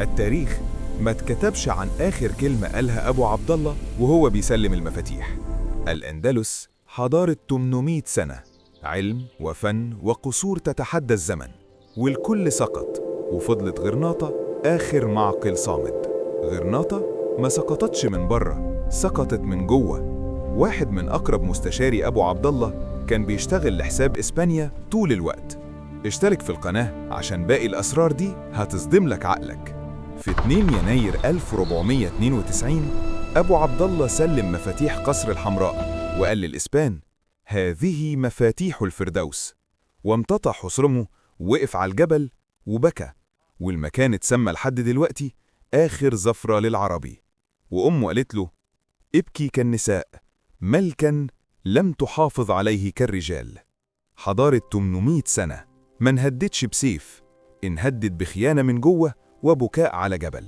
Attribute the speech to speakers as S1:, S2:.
S1: التاريخ ما اتكتبش عن آخر كلمة قالها أبو عبد الله وهو بيسلم المفاتيح. الأندلس حضارة 800 سنة، علم وفن وقصور تتحدى الزمن، والكل سقط وفضلت غرناطة آخر معقل صامد. غرناطة ما سقطتش من بره، سقطت من جوه. واحد من أقرب مستشاري أبو عبد الله كان بيشتغل لحساب إسبانيا طول الوقت. اشترك في القناة عشان باقي الأسرار دي هتصدم لك عقلك. في 2 يناير 1492 أبو عبد الله سلم مفاتيح قصر الحمراء وقال للإسبان: هذه مفاتيح الفردوس. وامتطى حصرمه ووقف على الجبل وبكى، والمكان اتسمى لحد دلوقتي آخر زفرة للعربي. وأمه قالت له: ابكي كالنساء، ملكا لم تحافظ عليه كالرجال. حضارة 800 سنة ما انهدتش بسيف، انهدت بخيانة من جوه وبكاء على جبل.